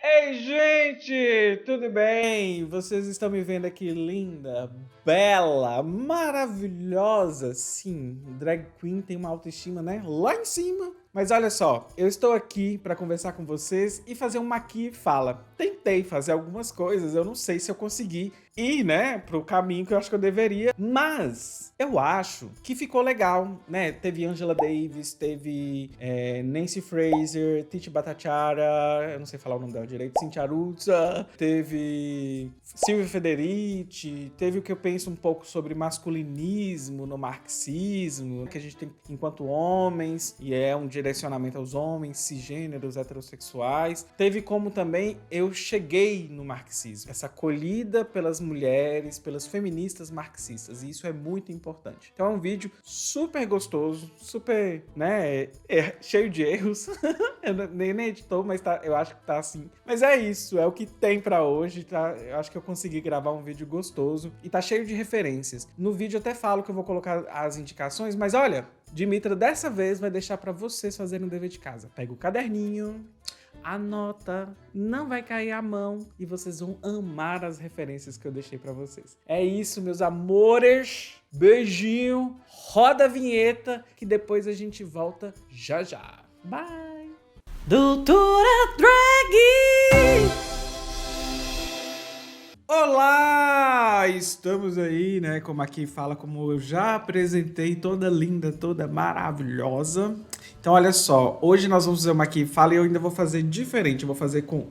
Ei, gente, tudo bem? Vocês estão me vendo aqui linda, bela, maravilhosa? Sim, drag queen tem uma autoestima, né? Lá em cima. Mas olha só, eu estou aqui para conversar com vocês e fazer uma aqui fala. Tentei fazer algumas coisas, eu não sei se eu consegui ir, né, pro caminho que eu acho que eu deveria, mas eu acho que ficou legal, né? Teve Angela Davis, teve Nancy Fraser, Titi Bhattacharya, eu não sei falar o nome dela direito, Cynthia Arutza, teve Silvia Federici, teve o que eu penso um pouco sobre masculinismo no marxismo, que a gente tem enquanto homens, e é um direcionamento aos homens, cisgêneros, heterossexuais. Teve como também eu cheguei no marxismo, essa acolhida pelas mulheres, pelas feministas marxistas, e isso é muito importante. Então é um vídeo super gostoso, super, né, cheio de erros. Eu nem editou, mas eu acho que tá assim. Mas é isso, é o que tem pra hoje, tá? Eu acho que eu consegui gravar um vídeo gostoso e tá cheio de referências. No vídeo eu até falo que eu vou colocar as indicações, mas olha, Dimitra dessa vez vai deixar pra vocês fazerem o dever de casa. Pega o caderninho, anota, não vai cair a mão e vocês vão amar as referências que eu deixei pra vocês. É isso, meus amores. Beijinho, roda a vinheta que depois a gente volta já já. Bye! Doutora Drag! Olá! Estamos aí, né? Como aqui fala, como eu já apresentei, toda linda, toda maravilhosa. Então, olha só, hoje nós vamos fazer uma aqui fala e eu ainda vou fazer diferente. Eu vou fazer com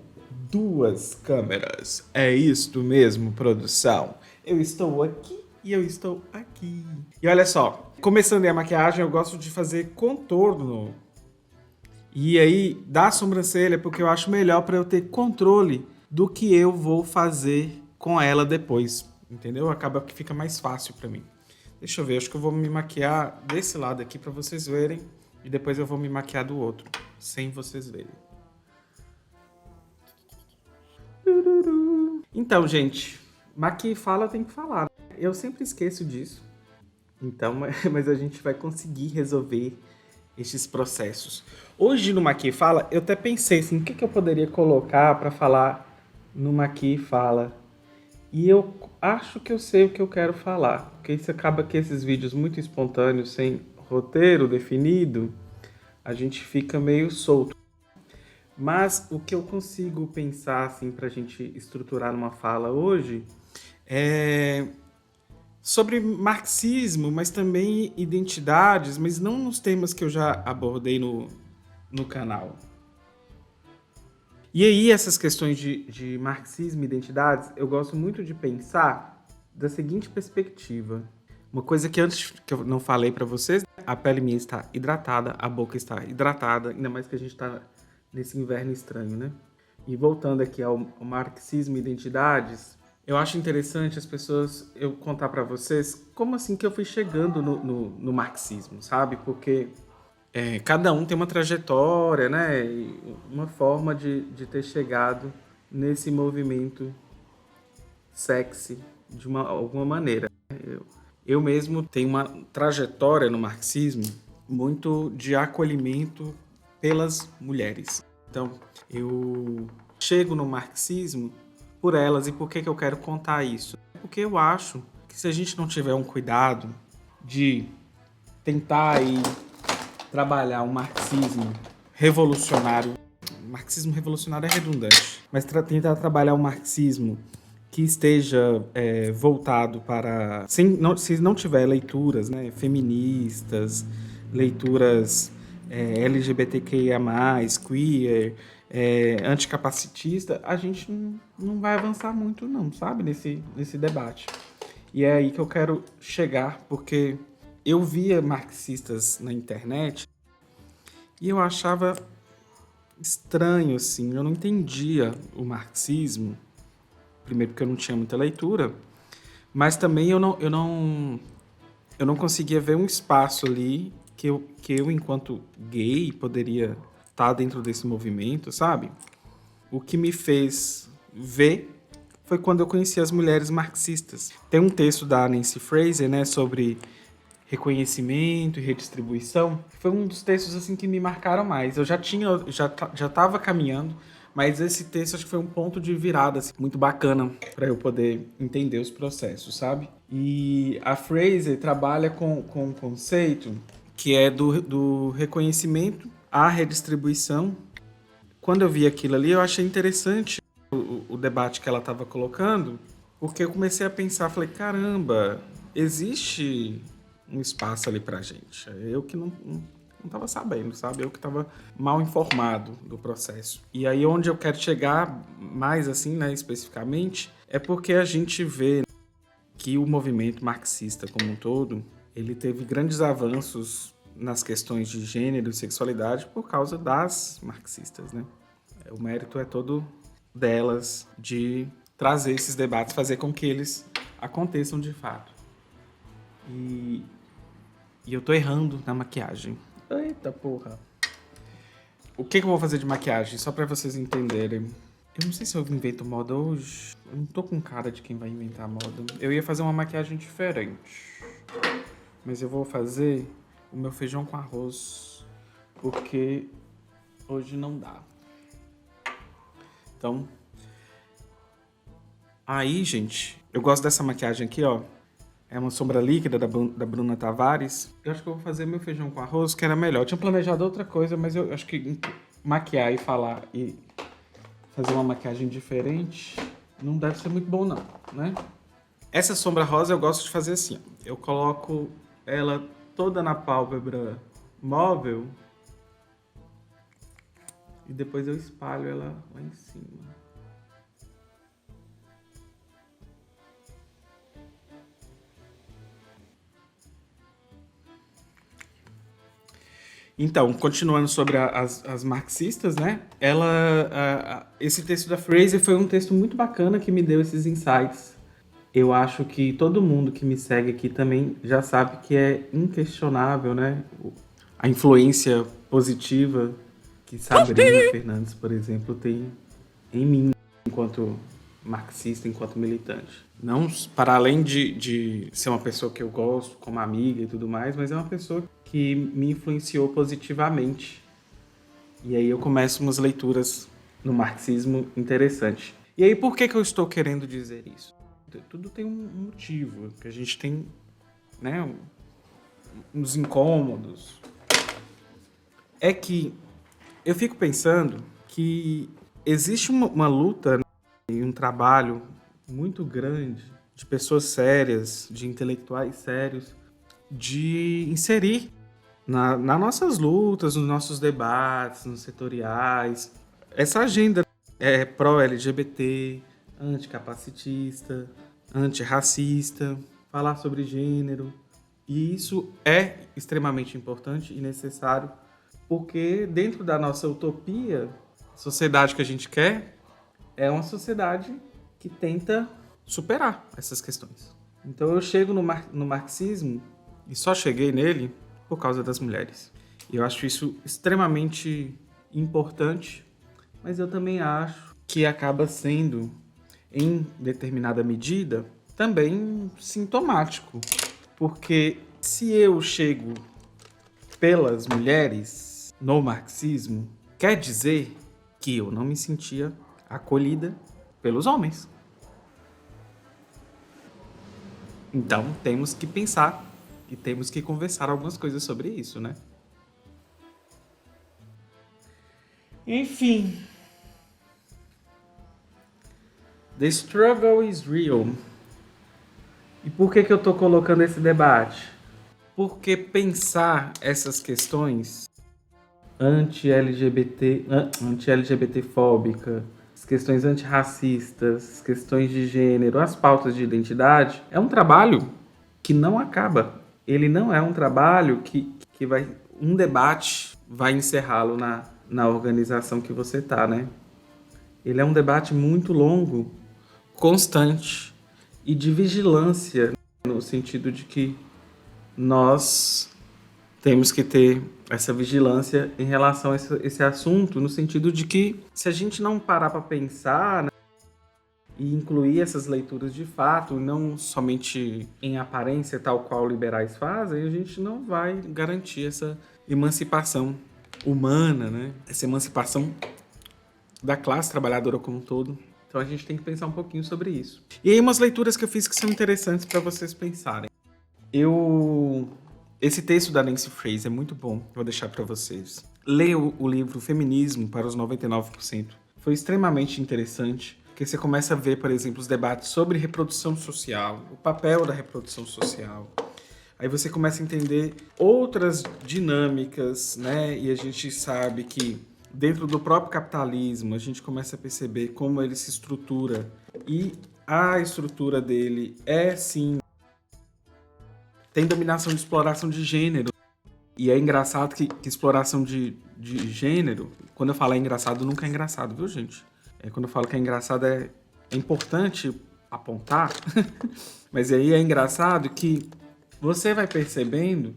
duas câmeras. É isto mesmo, produção. Eu estou aqui e eu estou aqui. E olha só, começando a maquiagem, eu gosto de fazer contorno. E aí, da sobrancelha, porque eu acho melhor para eu ter controle do que eu vou fazer com ela depois, entendeu? Acaba que fica mais fácil para mim. Deixa eu ver, acho que eu vou me maquiar desse lado aqui para vocês verem e depois eu vou me maquiar do outro, sem vocês verem. Então, gente, maquia e fala tem que falar. Eu sempre esqueço disso, então, mas a gente vai conseguir resolver estes processos. Hoje no Maqui Fala, eu até pensei assim, o que eu poderia colocar para falar no Maqui Fala? E eu acho que eu sei o que eu quero falar, porque isso acaba que esses vídeos muito espontâneos, sem roteiro definido, a gente fica meio solto. Mas o que eu consigo pensar assim pra gente estruturar numa fala hoje é sobre marxismo, mas também identidades, mas não nos temas que eu já abordei no canal. E aí, essas questões de marxismo e identidades, eu gosto muito de pensar da seguinte perspectiva. Uma coisa que antes que eu não falei para vocês, a pele minha está hidratada, a boca está hidratada, ainda mais que a gente está nesse inverno estranho, né? E voltando aqui ao marxismo e identidades, eu acho interessante as pessoas, eu contar para vocês como assim que eu fui chegando no marxismo, sabe? Porque cada um tem uma trajetória, né? E uma forma de ter chegado nesse movimento sexy de alguma maneira. Eu mesmo tenho uma trajetória no marxismo muito de acolhimento pelas mulheres. Então, eu chego no marxismo por elas. E por que eu quero contar isso? Porque eu acho que se a gente não tiver um cuidado de tentar aí trabalhar um marxismo revolucionário é redundante, mas tentar trabalhar um marxismo que esteja voltado para... se não tiver leituras, né, feministas, leituras LGBTQIA+, queer, anticapacitista, a gente não vai avançar muito não, sabe, nesse debate. E é aí que eu quero chegar, porque eu via marxistas na internet e eu achava estranho, assim, eu não entendia o marxismo, primeiro porque eu não tinha muita leitura, mas também eu não conseguia ver um espaço ali que eu enquanto gay, poderia estar dentro desse movimento, sabe? O que me fez ver foi quando eu conheci as mulheres marxistas. Tem um texto da Nancy Fraser, né, sobre reconhecimento e redistribuição. Foi um dos textos assim que me marcaram mais. Eu já estava caminhando Mas esse texto acho que foi um ponto de virada assim, muito bacana para eu poder entender os processos, sabe? E a Fraser trabalha com um conceito que é do reconhecimento à redistribuição. Quando eu vi aquilo ali, eu achei interessante o debate que ela estava colocando, porque eu comecei a pensar, falei, caramba, existe um espaço ali pra gente. Eu que não estava sabendo, sabe? Eu que estava mal informado do processo. E aí onde eu quero chegar mais assim, né, especificamente, é porque a gente vê que o movimento marxista como um todo, ele teve grandes avanços nas questões de gênero e sexualidade por causa das marxistas, né? O mérito é todo delas de trazer esses debates, fazer com que eles aconteçam de fato. E eu tô errando na maquiagem. Eita porra. O que eu vou fazer de maquiagem? Só pra vocês entenderem. Eu não sei se eu invento moda hoje. Eu não tô com cara de quem vai inventar moda. Eu ia fazer uma maquiagem diferente. Mas eu vou fazer o meu feijão com arroz. Porque hoje não dá. Então, aí, gente, eu gosto dessa maquiagem aqui, ó. É uma sombra líquida da Bruna Tavares. Eu acho que eu vou fazer meu feijão com arroz, que era melhor. Eu tinha planejado outra coisa, mas eu acho que maquiar e falar e fazer uma maquiagem diferente não deve ser muito bom, não, né? Essa sombra rosa eu gosto de fazer assim, ó. Eu coloco ela toda na pálpebra móvel e depois eu espalho ela lá em cima. Então, continuando sobre as marxistas, né? Esse texto da Fraser foi um texto muito bacana que me deu esses insights. Eu acho que todo mundo que me segue aqui também já sabe que é inquestionável, né? A influência positiva que Sabrina Fernandes, por exemplo, tem em mim enquanto marxista, enquanto militante. Não para além de ser uma pessoa que eu gosto como amiga e tudo mais, mas é uma pessoa que me influenciou positivamente. E aí eu começo umas leituras no marxismo interessante. E aí por que eu estou querendo dizer isso? Tudo tem um motivo, que a gente tem, né, uns incômodos. É que eu fico pensando que existe uma luta e um trabalho muito grande de pessoas sérias, de intelectuais sérios, de inserir nas nossas lutas, nos nossos debates, nos setoriais, essa agenda pró-LGBT, anticapacitista, antirracista, falar sobre gênero. E isso é extremamente importante e necessário, porque dentro da nossa utopia, a sociedade que a gente quer é uma sociedade que tenta superar essas questões. Então eu chego no marxismo, e só cheguei nele por causa das mulheres. E eu acho isso extremamente importante, mas eu também acho que acaba sendo, em determinada medida, também sintomático. Porque se eu chego pelas mulheres no marxismo, quer dizer que eu não me sentia acolhida pelos homens. Então temos que pensar e temos que conversar algumas coisas sobre isso, né? Enfim. The struggle is real. E por que eu tô colocando esse debate? Porque pensar essas questões anti-LGBT-fóbica, as questões antirracistas, as questões de gênero, as pautas de identidade, é um trabalho que não acaba. Ele não é um trabalho que vai... Um debate vai encerrá-lo na organização que você está, né? Ele é um debate muito longo, constante e de vigilância, no sentido de que nós temos que ter essa vigilância em relação a esse assunto, no sentido de que se a gente não parar para pensar, né, e incluir essas leituras de fato, não somente em aparência, tal qual liberais fazem, a gente não vai garantir essa emancipação humana, né? Essa emancipação da classe trabalhadora como um todo. Então a gente tem que pensar um pouquinho sobre isso. E aí umas leituras que eu fiz que são interessantes para vocês pensarem. Esse texto da Nancy Fraser é muito bom, vou deixar para vocês. Leia o livro Feminismo para os 99%. Foi extremamente interessante, porque você começa a ver, por exemplo, os debates sobre reprodução social, o papel da reprodução social. Aí você começa a entender outras dinâmicas, né? E a gente sabe que dentro do próprio capitalismo, a gente começa a perceber como ele se estrutura. E a estrutura dele é, sim, tem dominação de exploração de gênero. E é engraçado que exploração de gênero, quando eu falo é engraçado, nunca é engraçado, viu, gente? Quando eu falo que é engraçado, é importante apontar. Mas aí é engraçado que você vai percebendo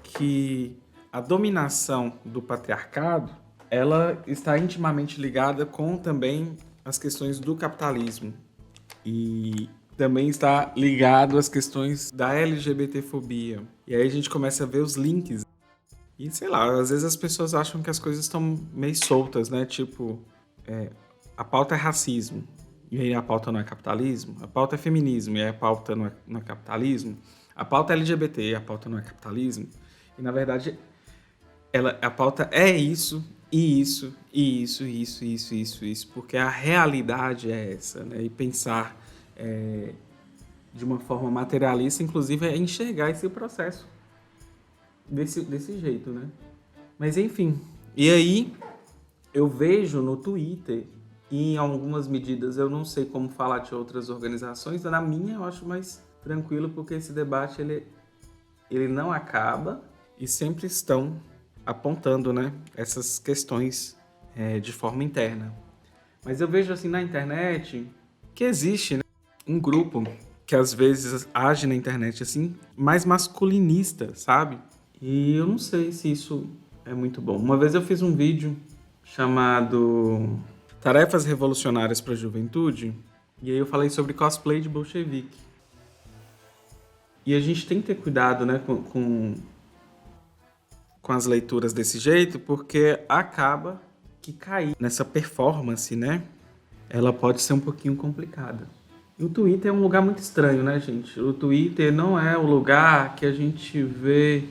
que a dominação do patriarcado, ela está intimamente ligada com também as questões do capitalismo. E também está ligado às questões da LGBTfobia. E aí a gente começa a ver os links. E sei lá, às vezes as pessoas acham que as coisas estão meio soltas, né? Tipo, a pauta é racismo, e aí a pauta não é capitalismo. A pauta é feminismo, e aí a pauta não é capitalismo. A pauta é LGBT, e a pauta não é capitalismo. E na verdade, a pauta é isso, e isso, e isso, e isso, e isso, e isso, e isso, porque a realidade é essa, né? E pensar de uma forma materialista, inclusive, é enxergar esse processo desse jeito, né? Mas enfim, e aí eu vejo no Twitter, e em algumas medidas eu não sei como falar de outras organizações, na minha eu acho mais tranquilo, porque esse debate ele não acaba e sempre estão apontando, né, essas questões de forma interna. Mas eu vejo assim na internet que existe, né, um grupo que às vezes age na internet assim, mais masculinista, sabe? E eu não sei se isso é muito bom. Uma vez eu fiz um vídeo chamado Tarefas Revolucionárias para a Juventude, e aí eu falei sobre cosplay de bolchevique. E a gente tem que ter cuidado, né, com as leituras desse jeito, porque acaba que cair nessa performance, né, ela pode ser um pouquinho complicada. E o Twitter é um lugar muito estranho, né, gente? O Twitter não é o lugar que a gente vê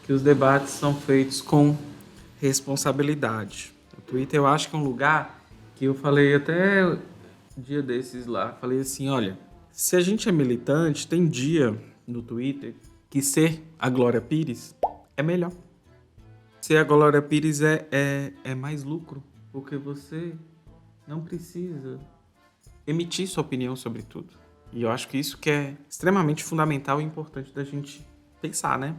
que os debates são feitos com responsabilidade. O Twitter eu acho que é um lugar que eu falei até dia desses lá, falei assim, olha, se a gente é militante, tem dia no Twitter que ser a Glória Pires é melhor. Ser a Glória Pires é mais lucro, porque você não precisa emitir sua opinião sobre tudo. E eu acho que isso que é extremamente fundamental e importante da gente pensar, né?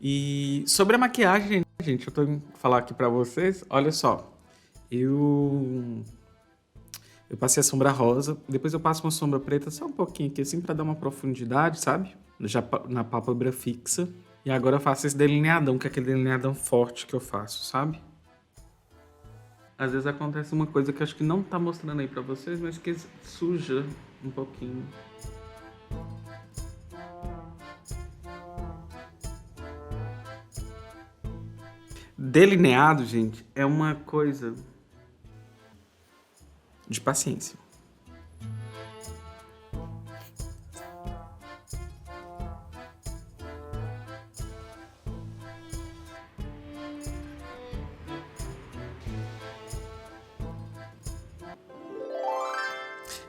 E sobre a maquiagem, gente, eu tô indo falar aqui pra vocês, olha só, eu passei a sombra rosa, depois eu passo uma sombra preta só um pouquinho aqui, assim, pra dar uma profundidade, sabe? Já na pálpebra fixa. E agora eu faço esse delineadão, que é aquele delineadão forte que eu faço, sabe? Às vezes acontece uma coisa que eu acho que não tá mostrando aí pra vocês, mas que suja um pouquinho. Delineado, gente, é uma coisa de paciência.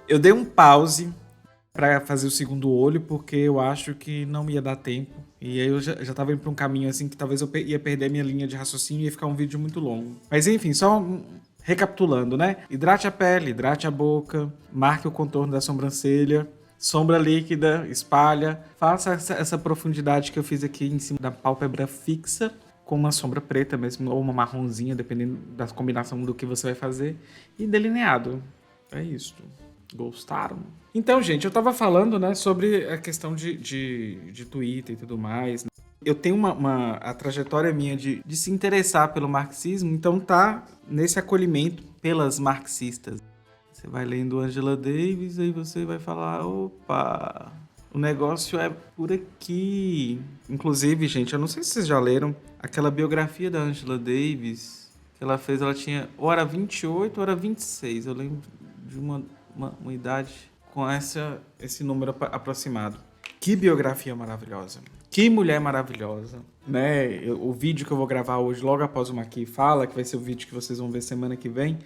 Eu dei um pause para fazer o segundo olho, porque eu acho que não ia dar tempo. E aí eu já tava indo pra um caminho assim que talvez eu ia perder minha linha de raciocínio e ia ficar um vídeo muito longo. Mas enfim, só recapitulando, né? Hidrate a pele, hidrate a boca, marque o contorno da sobrancelha, sombra líquida, espalha. Faça essa profundidade que eu fiz aqui em cima da pálpebra fixa, com uma sombra preta mesmo, ou uma marronzinha, dependendo da combinação do que você vai fazer. E delineado. É isso. Gostaram? Então, gente, eu tava falando, né, sobre a questão de Twitter e tudo mais. Né? Eu tenho a trajetória minha de se interessar pelo marxismo, então tá nesse acolhimento pelas marxistas. Você vai lendo Angela Davis, aí você vai falar, opa, o negócio é por aqui. Inclusive, gente, eu não sei se vocês já leram aquela biografia da Angela Davis, que ela fez, ela tinha ou era 28 ou era 26. Eu lembro de uma idade com esse número aproximado. Que biografia maravilhosa. Que mulher maravilhosa, né? O vídeo que eu vou gravar hoje, logo após o Maqui Fala, que vai ser o vídeo que vocês vão ver semana que vem,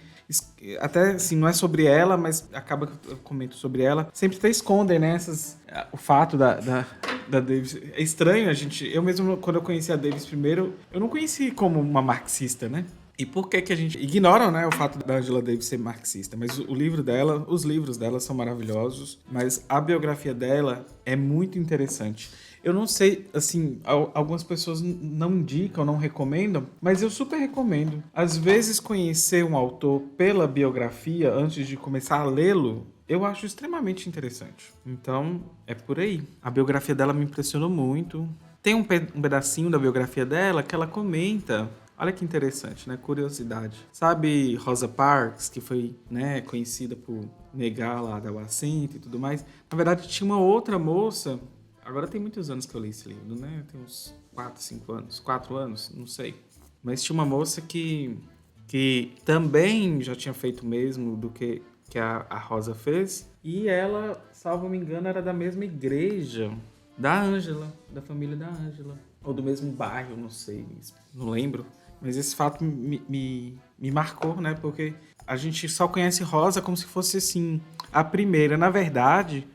até assim, não é sobre ela, mas acaba que eu comento sobre ela. Sempre até escondem, né? O fato da Davis. É estranho a gente. Eu mesmo, quando eu conheci a Davis primeiro, eu não conheci como uma marxista, né? E por que que a gente ignora, né, o fato da Angela Davis ser marxista? Mas os livros dela são maravilhosos, mas a biografia dela é muito interessante. Eu não sei, assim, algumas pessoas não indicam, não recomendam, mas eu super recomendo. Às vezes conhecer um autor pela biografia antes de começar a lê-lo, eu acho extremamente interessante. Então, é por aí. A biografia dela me impressionou muito. Tem um pedacinho da biografia dela que ela comenta. Olha que interessante, né? Curiosidade. Sabe Rosa Parks, que foi, né, conhecida por negar lá dar o assento e tudo mais? Na verdade, tinha uma outra moça. Agora tem muitos anos que eu li esse livro, né? Tem uns 4, 5 anos. 4 anos, não sei. Mas tinha uma moça que também já tinha feito o mesmo do que a Rosa fez. E ela, salvo me engano, era da mesma igreja da Ângela, da família da Ângela. Ou do mesmo bairro, não sei, não lembro. Mas esse fato me marcou, né? Porque a gente só conhece Rosa como se fosse, assim, a primeira. Na verdade,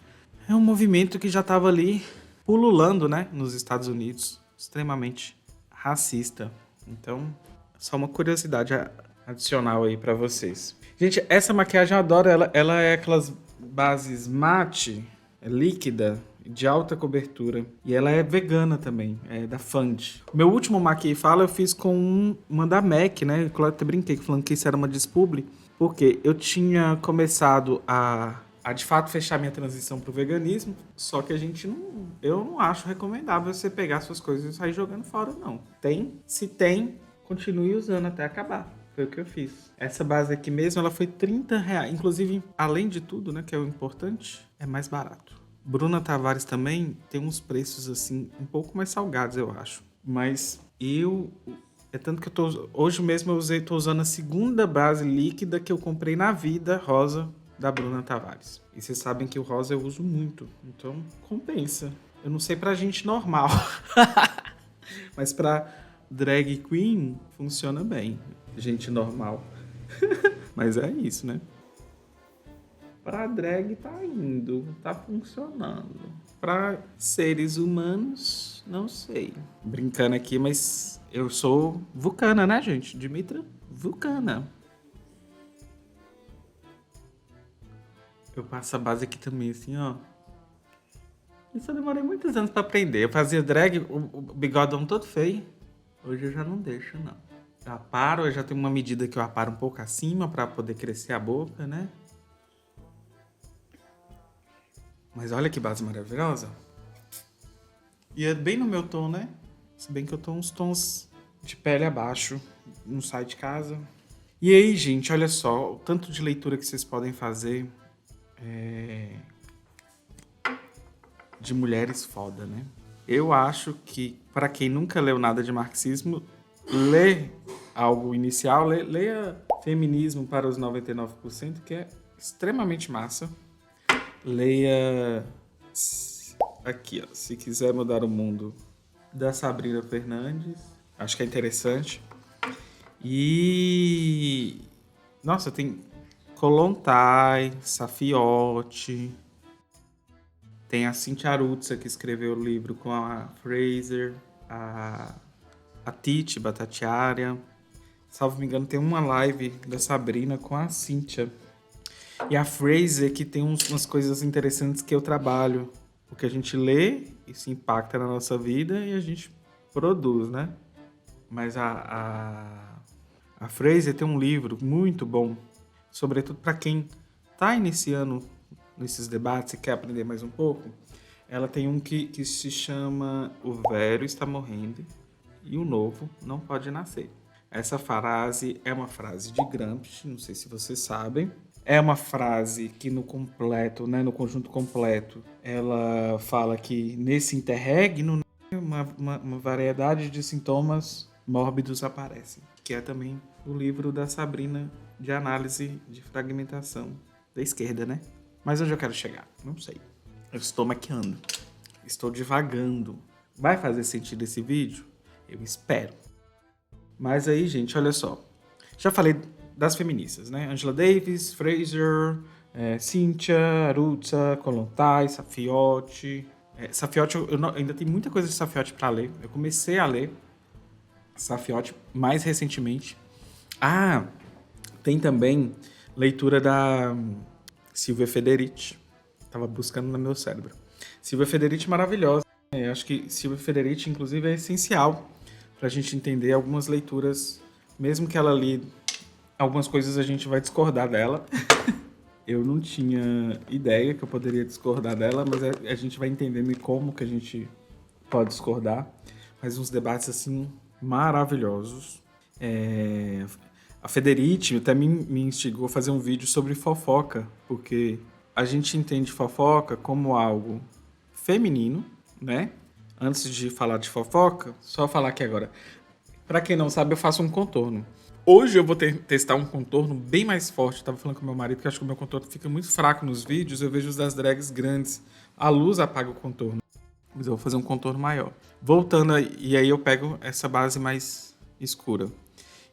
é um movimento que já estava ali pululando, né? Nos Estados Unidos. Extremamente racista. Então, só uma curiosidade adicional aí pra vocês. Gente, essa maquiagem eu adoro. Ela é aquelas bases mate, líquida, de alta cobertura. E ela é vegana também, é da Fund. Meu último Maqui Fala eu fiz com uma da MAC, né? Eu até brinquei falando que isso era uma despubli, porque eu tinha começado a de fato fechar minha transição pro veganismo, só que eu não acho recomendável você pegar suas coisas e sair jogando fora, não. Se tem, continue usando até acabar. Foi o que eu fiz. Essa base aqui mesmo, ela foi R$30. Inclusive, além de tudo, né, que é o importante, é mais barato. Bruna Tavares também tem uns preços, assim, um pouco mais salgados, eu acho. Mas é tanto que hoje mesmo tô usando a segunda base líquida que eu comprei na vida, rosa, da Bruna Tavares. E vocês sabem que o rosa eu uso muito. Então, compensa. Eu não sei pra gente normal. Mas pra drag queen, funciona bem. Gente normal. Mas é isso, né? Pra drag tá indo, tá funcionando. Pra seres humanos, não sei. Brincando aqui, mas eu sou vulcana, né, gente? Dimitra vulcana. Eu passo a base aqui também, assim, ó. Isso eu demorei muitos anos pra aprender. Eu fazia drag, o bigodão todo feio. Hoje eu já não deixo, não. Eu já tenho uma medida que eu aparo um pouco acima pra poder crescer a boca, né? Mas olha que base maravilhosa. E é bem no meu tom, né? Se bem que eu tô uns tons de pele abaixo, não sai de casa. E aí, gente, olha só, o tanto de leitura que vocês podem fazer de mulheres foda, né? Eu acho que, para quem nunca leu nada de marxismo, lê algo inicial, leia Feminismo para os 99%, que é extremamente massa. Leia aqui, ó, Se Quiser Mudar o Mundo, da Sabrina Fernandes. Acho que é interessante. E... Nossa, tem Kollontai, Safiotti. Tem a Cynthia Arutza, que escreveu o livro com a Fraser. A Titi Bhattacharya. Salvo me engano, tem uma live da Sabrina com a Cynthia. E a Fraser, que tem umas coisas interessantes que eu trabalho. Porque a gente lê, isso impacta na nossa vida e a gente produz, né? Mas a Fraser tem um livro muito bom, sobretudo para quem está iniciando nesses debates e quer aprender mais um pouco. Ela tem um que se chama O Velho Está Morrendo e o Novo Não Pode Nascer. Essa frase é uma frase de Gramsci, não sei se vocês sabem. É uma frase que no completo, né, no conjunto completo, ela fala que nesse interregno uma variedade de sintomas mórbidos aparecem. que é também o livro da Sabrina de análise de fragmentação da esquerda, né? Mas onde eu quero chegar? Não sei. Eu estou maquiando. Estou divagando. Vai fazer sentido esse vídeo? Eu espero. Mas aí, gente, olha só. Já falei das feministas, né? Angela Davis, Fraser, Cynthia, Arutza, Kollontai, Saffioti. Saffioti, ainda tem muita coisa de Saffioti para ler. Eu comecei a ler Saffioti mais recentemente. Tem também leitura da Silvia Federici. Tava buscando no meu cérebro. Silvia Federici maravilhosa. Eu acho que Silvia Federici, inclusive, é essencial para a gente entender algumas leituras. Mesmo que ela li algumas coisas, a gente vai discordar dela. Eu não tinha ideia que eu poderia discordar dela, mas a gente vai entendendo como que a gente pode discordar. Mas uns debates, assim, maravilhosos. A Federici até me instigou a fazer um vídeo sobre fofoca, porque a gente entende fofoca como algo feminino, né? Antes de falar de fofoca, só falar aqui agora. Pra quem não sabe, eu faço um contorno. Hoje eu vou testar um contorno bem mais forte. Eu tava falando com meu marido que acho que o meu contorno fica muito fraco nos vídeos. Eu vejo os das drags grandes. A luz apaga o contorno. Mas eu vou fazer um contorno maior. Voltando, e aí eu pego essa base mais escura.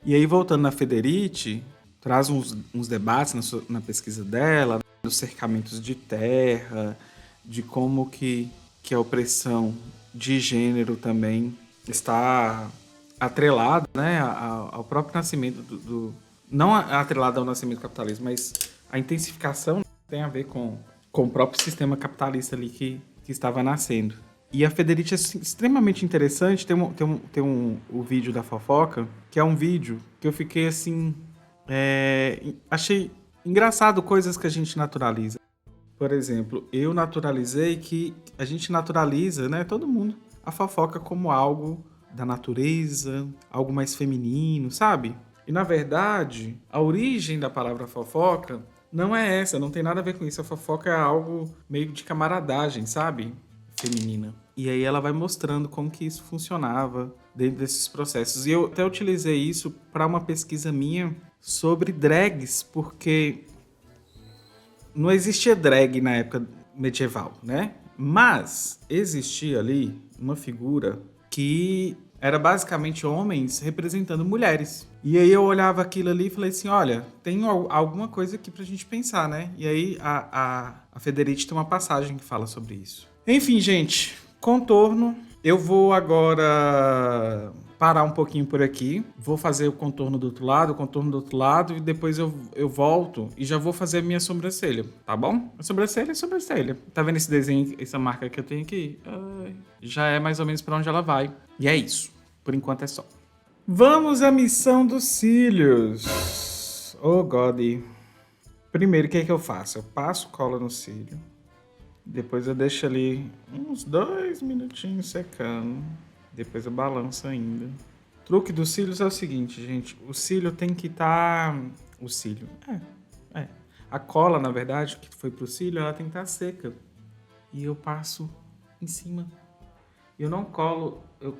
E aí, voltando na Federici, traz uns debates na pesquisa dela, dos cercamentos de terra, de como que a opressão de gênero também está atrelada, né, ao próprio nascimento não atrelada ao nascimento do capitalismo, mas a intensificação tem a ver com o próprio sistema capitalista ali que estava nascendo. E a Federici é extremamente interessante. Tem o vídeo da fofoca, que é um vídeo que eu fiquei assim... achei engraçado coisas que a gente naturaliza. Por exemplo, eu naturalizei que a gente naturaliza, né, todo mundo, a fofoca como algo da natureza, algo mais feminino, sabe? E, na verdade, a origem da palavra fofoca não é essa, não tem nada a ver com isso. A fofoca é algo meio de camaradagem, sabe? Feminina. E aí ela vai mostrando como que isso funcionava dentro desses processos. E eu até utilizei isso para uma pesquisa minha sobre drags, porque não existia drag na época medieval, né? Mas existia ali uma figura que era basicamente homens representando mulheres. E aí eu olhava aquilo ali e falei assim, olha, tem alguma coisa aqui pra gente pensar, né? E aí a Federici tem uma passagem que fala sobre isso. Enfim, gente, contorno. Eu vou agora parar um pouquinho por aqui. Vou fazer o contorno do outro lado, o contorno do outro lado, e depois eu volto e já vou fazer a minha sobrancelha, tá bom? A sobrancelha é sobrancelha. Tá vendo esse desenho, essa marca que eu tenho aqui? Já é mais ou menos pra onde ela vai. E é isso. Por enquanto é só. Vamos à missão dos cílios. Oh, God. Primeiro, o que é que eu faço? Eu passo cola no cílio. Depois eu deixo ali uns 2 minutinhos secando. Depois eu balanço ainda. O truque dos cílios é o seguinte, gente. O cílio tem que estar... O cílio... A cola, na verdade, que foi pro cílio, ela tem que estar seca. E eu passo em cima. Eu não colo... Eu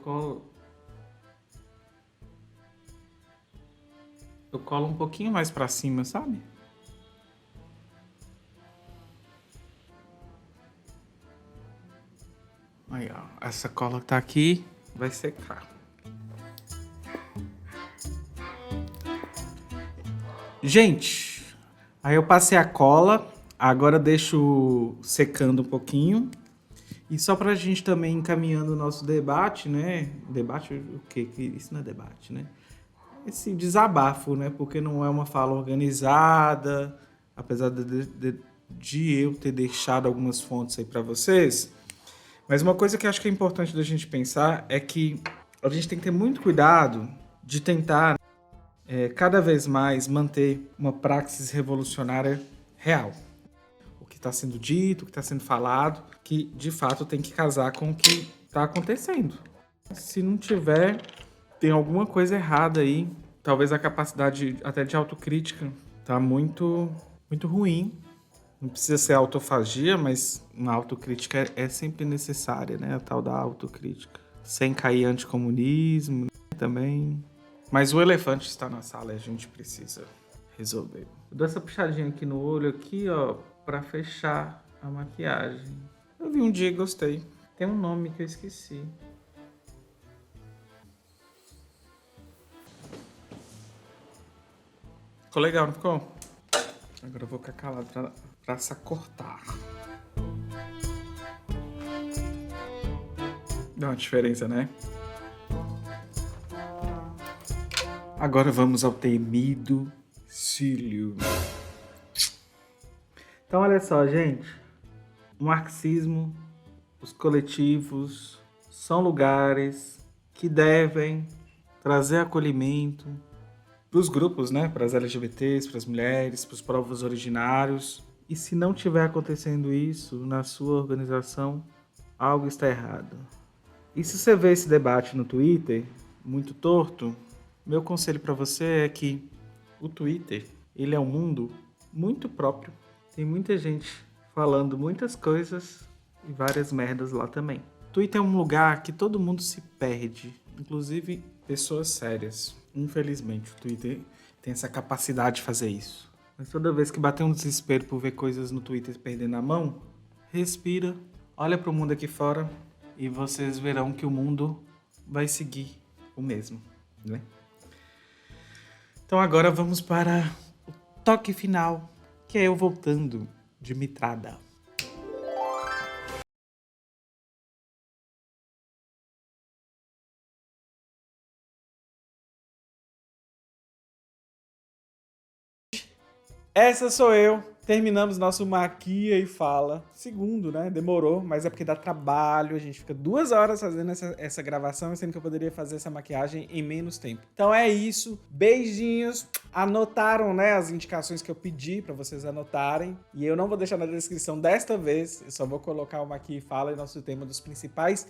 colo um pouquinho mais pra cima, sabe? Aí, ó. Essa cola que tá aqui vai secar. Gente, aí eu passei a cola. Agora deixo secando um pouquinho. E só pra gente também encaminhando o nosso debate, né? Debate o quê? Isso não é debate, né? Esse desabafo, né? Porque não é uma fala organizada, apesar de eu ter deixado algumas fontes aí para vocês. Mas uma coisa que eu acho que é importante da gente pensar é que a gente tem que ter muito cuidado de tentar cada vez mais manter uma praxis revolucionária real. O que está sendo dito, o que está sendo falado, que de fato tem que casar com o que está acontecendo. Se não tiver... Tem alguma coisa errada aí. Talvez a capacidade até de autocrítica tá muito, muito ruim. Não precisa ser autofagia, mas uma autocrítica é sempre necessária, né? A tal da autocrítica. Sem cair anticomunismo também. Mas o elefante está na sala e a gente precisa resolver. Eu dou essa puxadinha aqui no olho, aqui, ó, pra fechar a maquiagem. Eu vi um dia e gostei. Tem um nome que eu esqueci. Ficou legal, não ficou? Agora eu vou ficar calado pra sacortar. Dá uma diferença, né? Agora vamos ao temido cílio. Então, olha só, gente. O marxismo, os coletivos, são lugares que devem trazer acolhimento para os grupos, né? Para as LGBTs, para as mulheres, para os povos originários. E se não estiver acontecendo isso na sua organização, algo está errado. E se você vê esse debate no Twitter, muito torto, meu conselho para você é que o Twitter, ele é um mundo muito próprio. Tem muita gente falando muitas coisas e várias merdas lá também. Twitter é um lugar que todo mundo se perde, inclusive pessoas sérias. Infelizmente, o Twitter tem essa capacidade de fazer isso. Mas toda vez que bater um desespero por ver coisas no Twitter perdendo a mão, respira, olha para o mundo aqui fora e vocês verão que o mundo vai seguir o mesmo, né? Então agora vamos para o toque final, que é eu voltando de mitrada. Essa sou eu. Terminamos nosso Maquia e Fala. Segundo, né? Demorou, mas é porque dá trabalho. A gente fica 2 horas fazendo essa gravação, sendo que eu poderia fazer essa maquiagem em menos tempo. Então é isso. Beijinhos. Anotaram, né, as indicações que eu pedi pra vocês anotarem. E eu não vou deixar na descrição desta vez. Eu só vou colocar o Maquia e Fala e nosso tema dos principais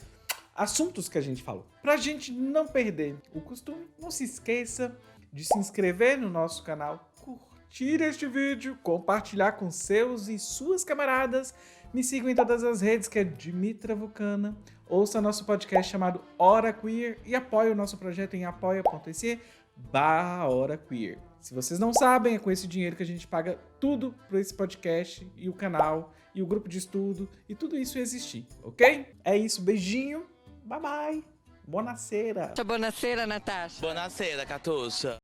assuntos que a gente falou. Pra gente não perder o costume, não se esqueça de se inscrever no nosso canal, curtir este vídeo, compartilhar com seus e suas camaradas, me sigam em todas as redes, que é Dimitra Vulcana, ouça nosso podcast chamado Hora Queer e apoie o nosso projeto em apoia.se/Hora Queer. Se vocês não sabem, é com esse dinheiro que a gente paga tudo para esse podcast e o canal e o grupo de estudo e tudo isso existir, ok? É isso, beijinho, bye bye, buonasera. Buonasera, Natasha. Buonasera, Catuxa.